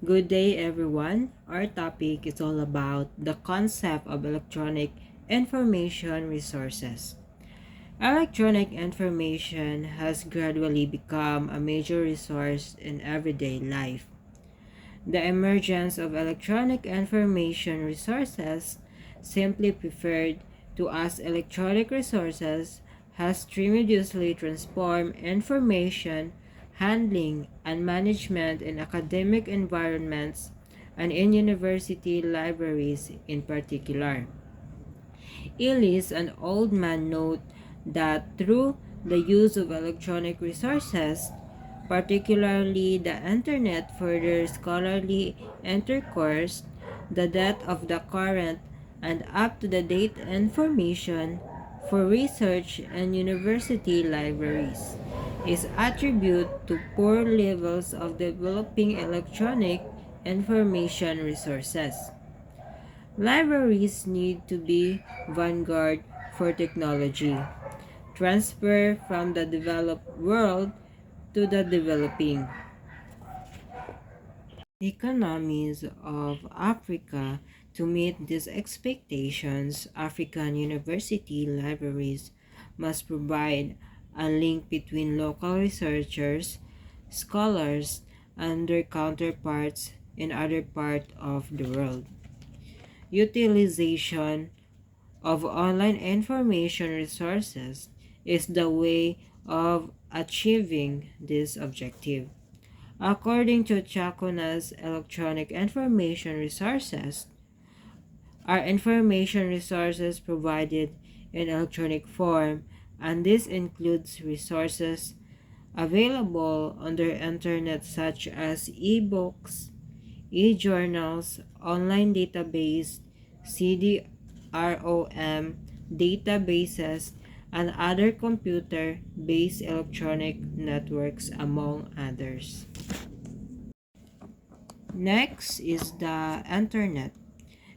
Good day, everyone. Our topic is all about the concept of electronic information resources. Electronic information has gradually become a major resource in everyday life. The emergence of electronic information resources, simply referred to as electronic resources, has tremendously transformed information handling and management in academic environments and in university libraries in particular. Ellis, an old man, noted that through the use of electronic resources, particularly the internet, further scholarly intercourse, the depth of the current and up-to-the-date information for research and university libraries is attributed to poor levels of developing electronic information resources. Libraries need to be vanguard for technology, transfer from the developed world to the developing economies of Africa. To meet these expectations, African university libraries must provide a link between local researchers, scholars, and their counterparts in other parts of the world. Utilization of online information resources is the way of achieving this objective. According to Chakuna's electronic information resources, are information resources provided in electronic form, and this includes resources available on the internet such as e-books, e-journals, online database, CD-ROM databases, and other computer-based electronic networks, among others. Next is the internet.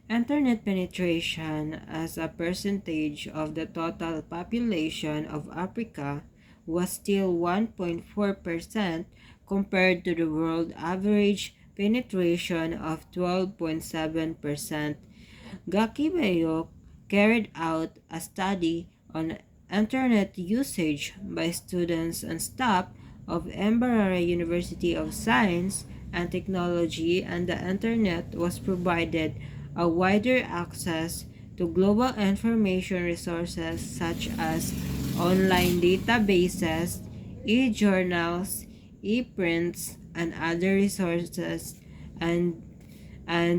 Internet penetration as a percentage of the total population of Africa was still 1.4% compared to the world average penetration of 12.7%. Gakibayok carried out a study on internet usage by students and staff of Embarara University of Science and Technology, and the internet was provided a wider access to global information resources such as online databases, e-journals, e-prints, and other resources and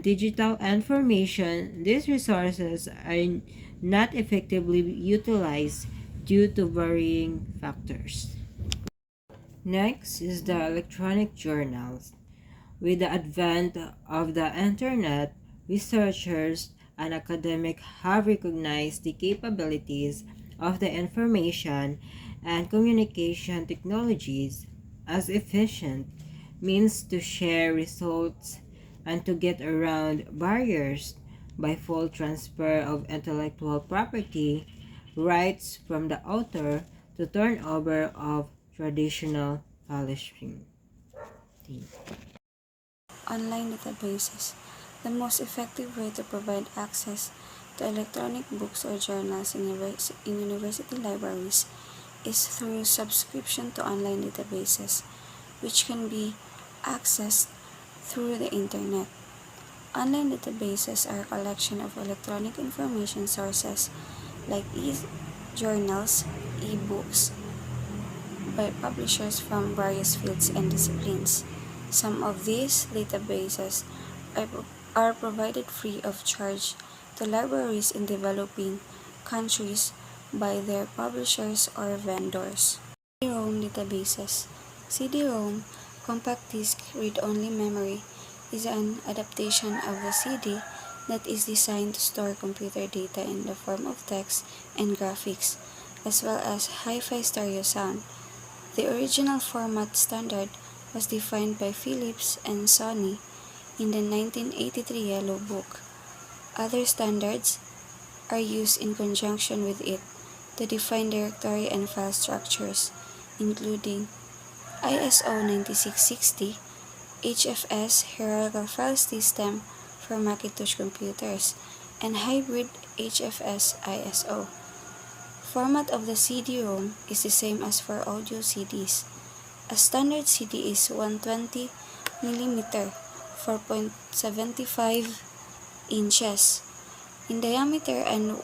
digital information. These resources are not effectively utilized due to varying factors. Next is the electronic journals. With the advent of the internet, researchers and academics have recognized the capabilities of the information and communication technologies as efficient means to share results and to get around barriers by full transfer of intellectual property rights from the author to turnover of traditional publishing. Online databases. The most effective way to provide access to electronic books or journals in university libraries is through subscription to online databases, which can be accessed through the internet. Online databases are a collection of electronic information sources like e-journals, e-books, by publishers from various fields and disciplines. Some of these databases are provided free of charge to libraries in developing countries by their publishers or vendors. CD-ROM databases. CD-ROM, compact disc read-only memory, is an adaptation of a CD that is designed to store computer data in the form of text and graphics, as well as hi-fi stereo sound. The original format standard was defined by Philips and Sony in the 1983 Yellow Book. Other standards are used in conjunction with it to define directory and file structures, including ISO 9660, HFS hierarchical file system for Macintosh computers, and hybrid HFS ISO. Format of the CD-ROM is the same as for audio CDs. A standard CD is 120 mm 4.75 inches in diameter and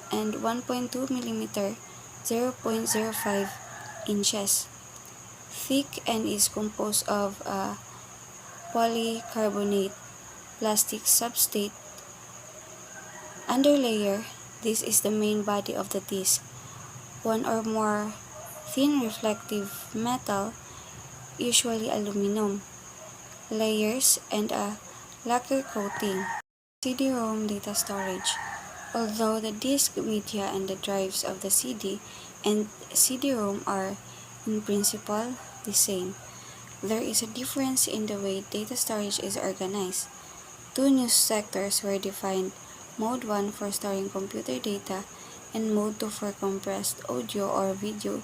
1.2 mm 0.05 inches thick and is composed of a polycarbonate plastic substrate underlayer. This is the main body of the disc. One or more thin reflective metal, usually aluminum, layers, and a lacquer coating. CD-ROM data storage. Although the disk media and the drives of the CD and CD-ROM are, in principle, the same, there is a difference in the way data storage is organized. Two new sectors were defined: Mode 1 for storing computer data and Mode 2 for compressed audio or video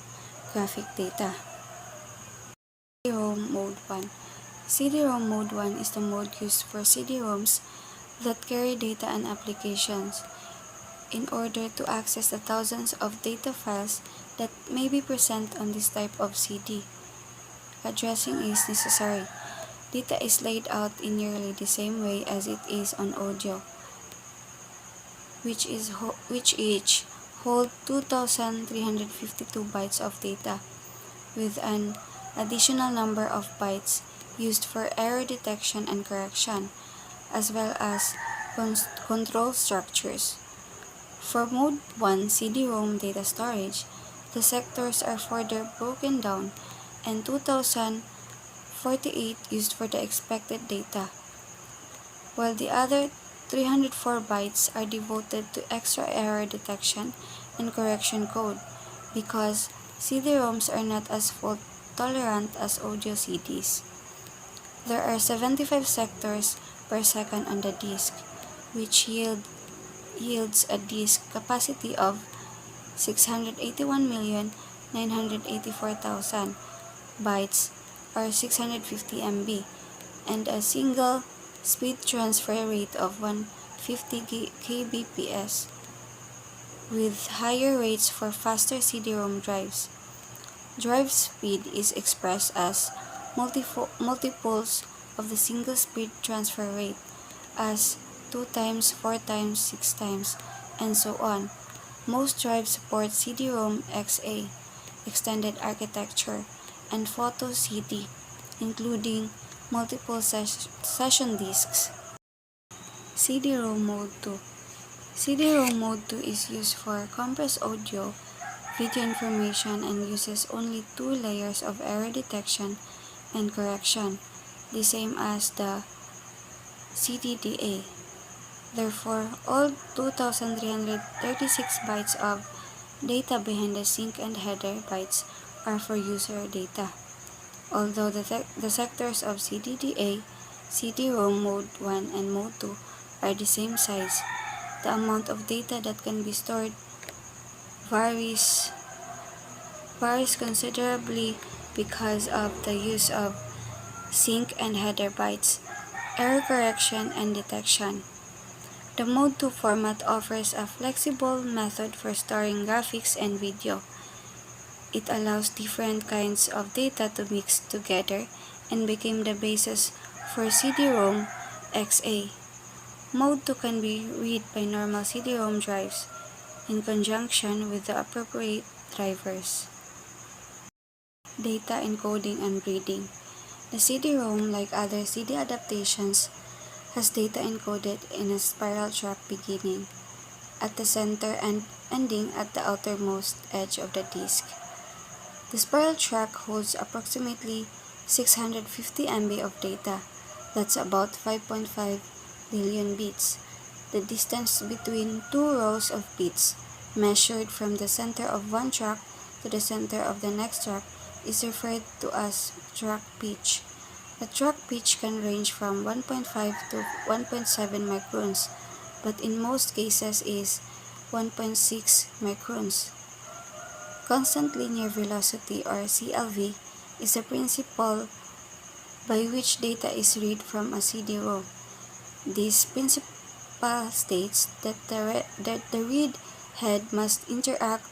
graphic data. CD-ROM Mode 1. CD-ROM Mode 1 is the mode used for CD-ROMs that carry data and applications. In order to access the thousands of data files that may be present on this type of CD, addressing is necessary. Data is laid out in nearly the same way as it is on audio, which each hold 2,352 bytes of data, with an additional number of bytes used for error detection and correction, as well as control structures. For Mode 1 CD-ROM data storage, the sectors are further broken down and 2,048 used for the expected data, while the other 304 bytes are devoted to extra error detection and correction code, because CD-ROMs are not as fault-tolerant as audio CDs. There are 75 sectors per second on the disk, which yields a disk capacity of 681,984,000 bytes or 650 MB, and a single speed transfer rate of 150 kbps, with higher rates for faster CD-ROM drives. Drive speed is expressed as multiples of the single speed transfer rate, as 2 times, 4 times, 6 times, and so on. Most drives support CD-ROM XA, extended architecture, and photo CD, including multiple session disks. CD-ROM Mode 2. CD-ROM Mode 2 is used for compressed audio, video information, and uses only 2 layers of error detection and correction, the same as the CDDA. Therefore, all 2,336 bytes of data behind the sink and header bytes are for user data. Although the sectors of CDDA, CD-ROM Mode 1 and Mode 2 are the same size, the amount of data that can be stored varies considerably because of the use of sink and header bytes, error correction, and detection. The Mode 2 format offers a flexible method for storing graphics and video. It allows different kinds of data to mix together and became the basis for CD-ROM XA. Mode 2 can be read by normal CD-ROM drives in conjunction with the appropriate drivers. Data encoding and reading. The CD-ROM, like other CD adaptations, has data encoded in a spiral track beginning at the center and ending at the outermost edge of the disk. The spiral track holds approximately 650 MB of data. That's about 5.5 billion bits. The distance between two rows of bits, measured from the center of one track to the center of the next track, is referred to as track pitch. The track pitch can range from 1.5 to 1.7 microns, but in most cases is 1.6 microns. Constant linear velocity, or CLV, is the principal by which data is read from a CD-ROM. This principle states that the read head must interact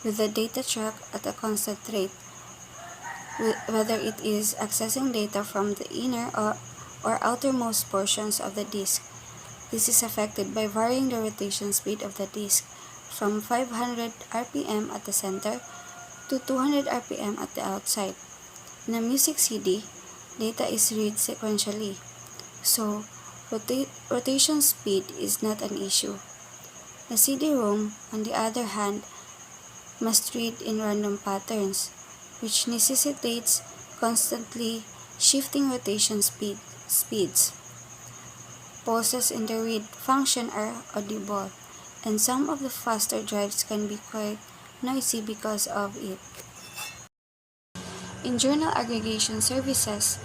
with the data track at a constant rate, whether it is accessing data from the inner or outermost portions of the disk. This is affected by varying the rotation speed of the disk from 500 RPM at the center to 200 RPM at the outside. In a music CD, data is read sequentially, so rotation speed is not an issue. The CD-ROM, on the other hand, must read in random patterns, which necessitates constantly shifting rotation speeds. Pauses in the read function are audible, and some of the faster drives can be quite noisy because of it. In journal aggregation services,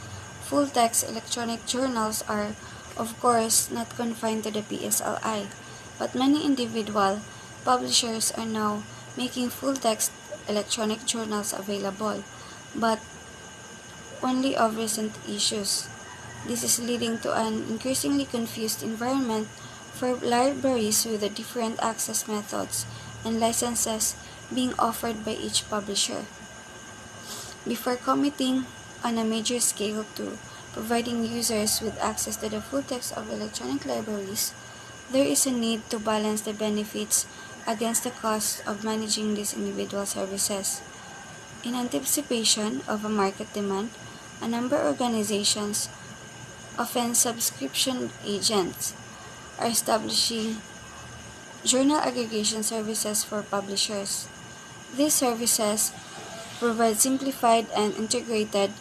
full-text electronic journals are, of course, not confined to the PSLI, but many individual publishers are now making full-text electronic journals available, but only of recent issues. This is leading to an increasingly confused environment for libraries with the different access methods and licenses being offered by each publisher. Before committing on a major scale to providing users with access to the full text of electronic libraries, there is a need to balance the benefits against the cost of managing these individual services. In anticipation of a market demand, a number of organizations, often subscription agents, are establishing journal aggregation services for publishers. These services provide simplified and integrated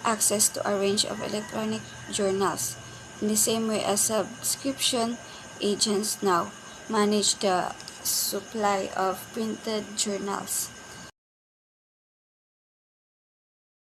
access to a range of electronic journals, in the same way as subscription agents now manage the supply of printed journals.